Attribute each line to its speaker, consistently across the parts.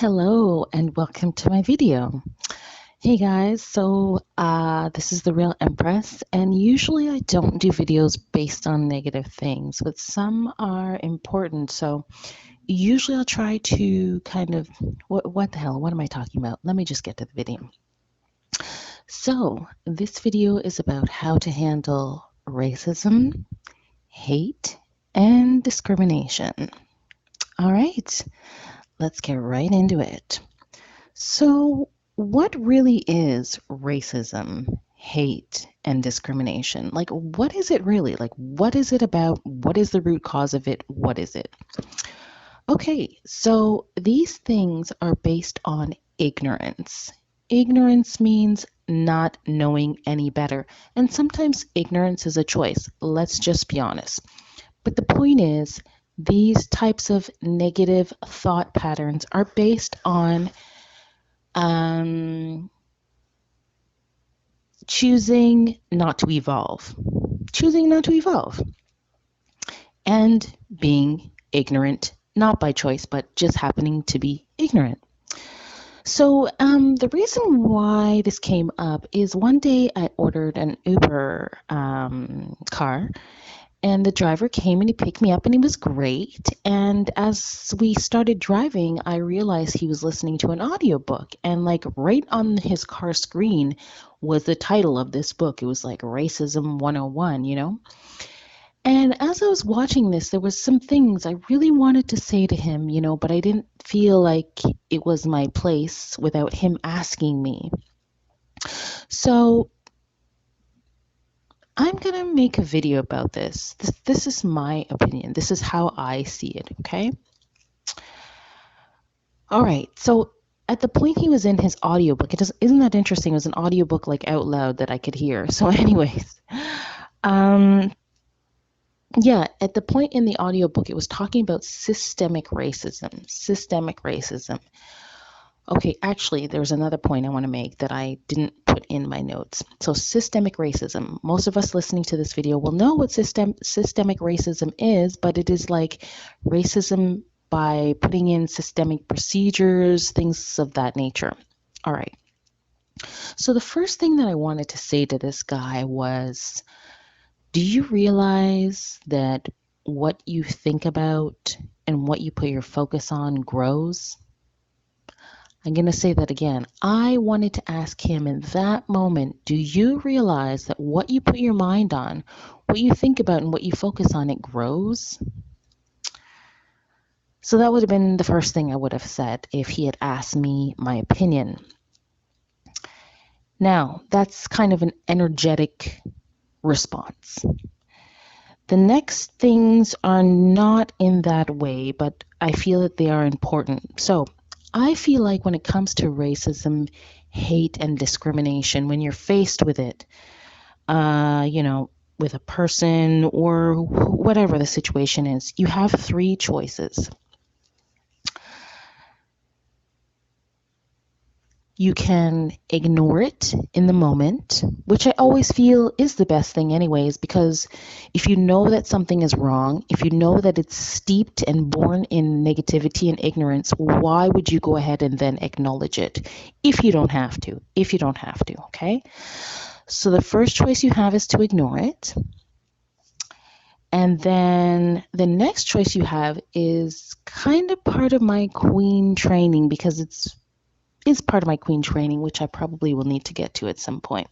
Speaker 1: Hello and welcome to my video. Hey guys, this is the Real Empress, and usually I don't do videos based on negative things, but some are important. So usually I'll try to kind of, what the hell, what am I talking about? Let me just get to the video. So this video is about how to handle racism, hate, and discrimination. All right, let's get right into it. So, what really is racism, hate, and discrimination? Like, what is it really? Like, what is it about? What is the root cause of it? What is it? Okay, so these things are based on ignorance. Ignorance means not knowing any better. And sometimes ignorance is a choice. Let's just be honest. But the point is, these types of negative thought patterns are based on choosing not to evolve, and being ignorant, not by choice, but just happening to be ignorant. So the reason why this came up is one day I ordered an Uber car, and the driver came and he picked me up and he was great. And as we started driving, I realized he was listening to an audiobook. And like right on his car screen was the title of this book. It was like Racism 101, you know? And as I was watching this, there was some things I really wanted to say to him, you know, but I didn't feel like it was my place without him asking me. So I'm going to make a video about this. This is my opinion. This is how I see it, okay? All right. So at the point he was in his audiobook, isn't that interesting? It was an audiobook like out loud that I could hear. So anyways, yeah, at the point in the audiobook, it was talking about systemic racism. Systemic racism. Okay, actually, there's another point I want to make that I didn't put in my notes. So systemic racism. Most of us listening to this video will know what systemic racism is, but it is like racism by putting in systemic procedures, things of that nature. All right. So the first thing that I wanted to say to this guy was, do you realize that what you think about and what you put your focus on grows? I'm going to say that again. I wanted to ask him in that moment, do you realize that what you put your mind on, what you think about and what you focus on, it grows? So that would have been the first thing I would have said if he had asked me my opinion. Now, that's kind of an energetic response. The next things are not in that way, but I feel that they are important. So I feel like when it comes to racism, hate, and discrimination, when you're faced with it, you know, with a person or whatever the situation is, you have three choices. You can ignore it in the moment, which I always feel is the best thing anyways, because if you know that something is wrong, if you know that it's steeped and born in negativity and ignorance, why would you go ahead and then acknowledge it if you don't have to? Okay? So the first choice you have is to ignore it. And then the next choice you have is kind of part of my queen training, because is part of my queen training, which I probably will need to get to at some point.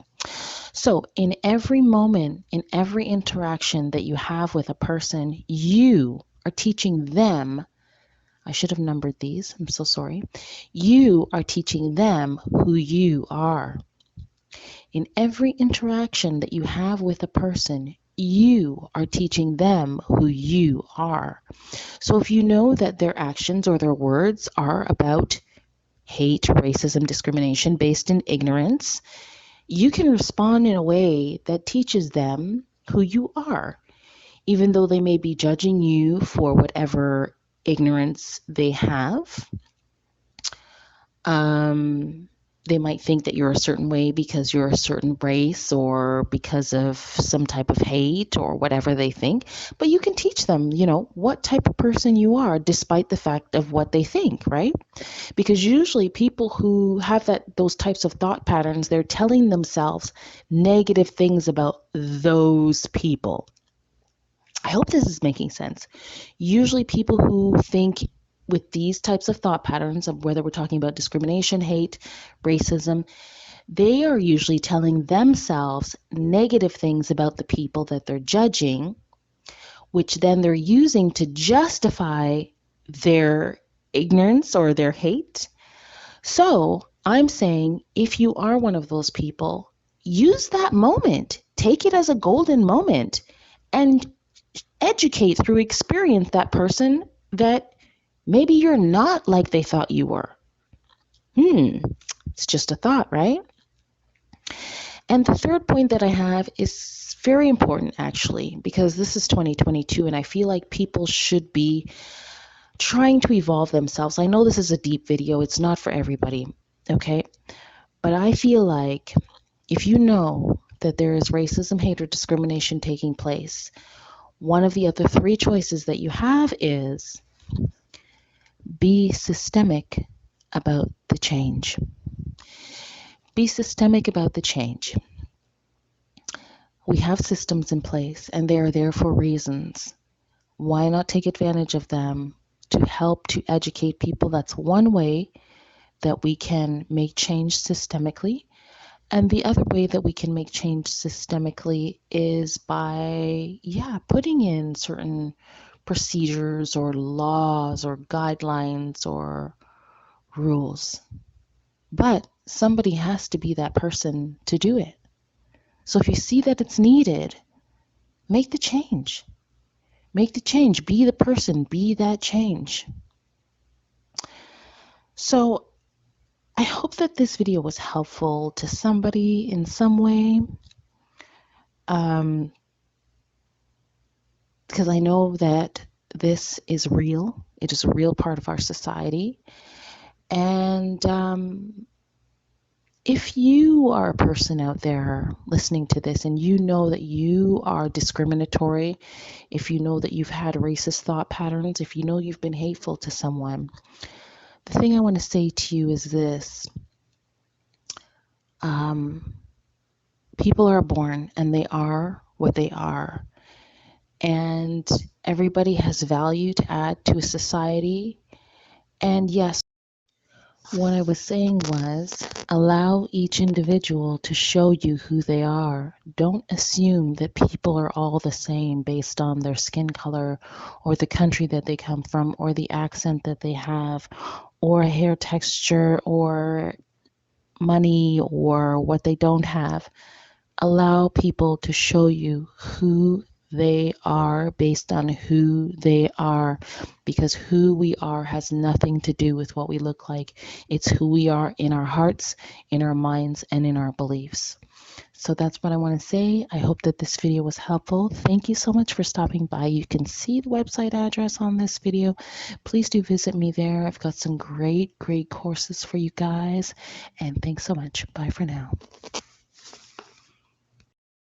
Speaker 1: So in every moment, in every interaction that you have with a person, you are teaching them, I should have numbered these, I'm so sorry. You are teaching them who you are. In every interaction that you have with a person, you are teaching them who you are. So if you know that their actions or their words are about hate, racism, discrimination based in ignorance, you can respond in a way that teaches them who you are, even though they may be judging you for whatever ignorance they have. They might think that you're a certain way because you're a certain race or because of some type of hate or whatever they think. But you can teach them, what type of person you are despite the fact of what they think, right? Because usually people who have those types of thought patterns, they're telling themselves negative things about those people. I hope this is making sense. Usually people who think with these types of thought patterns of whether we're talking about discrimination, hate, racism, they are usually telling themselves negative things about the people that they're judging, which then they're using to justify their ignorance or their hate. So I'm saying if you are one of those people, use that moment, take it as a golden moment, and educate through experience that person that maybe you're not like they thought you were. It's just a thought, right? And the third point that I have is very important, actually, because this is 2022, and I feel like people should be trying to evolve themselves. I know this is a deep video, it's not for everybody, okay? But I feel like if you know that there is racism, hate, or discrimination taking place, one of the other three choices that you have is be systemic about the change. Be systemic about the change. We have systems in place and they are there for reasons. Why not take advantage of them to help to educate people? That's one way that we can make change systemically. And the other way that we can make change systemically is by, putting in certain procedures or laws or guidelines or rules. But somebody has to be that person to do it. So if you see that it's needed, make the change. Make the change. Be the person. Be that change. So I hope that this video was helpful to somebody in some way. Because I know that this is real. It is a real part of our society. And if you are a person out there listening to this and you know that you are discriminatory, if you know that you've had racist thought patterns, if you know you've been hateful to someone, the thing I want to say to you is this. People are born and they are what they are. And everybody has value to add to a society. And yes, what I was saying was allow each individual to show you who they are. Don't assume that people are all the same based on their skin color or the country that they come from or the accent that they have or hair texture or money or what they don't have. Allow people to show you who they are based on who they are, because who we are has nothing to do with what we look like. It's who we are in our hearts, in our minds, and in our beliefs. So that's what I want to say. I hope that this video was helpful. Thank you so much for stopping by. You can see the website address on this video. Please do visit me there. I've got some great courses for you guys. And thanks so much. Bye for now.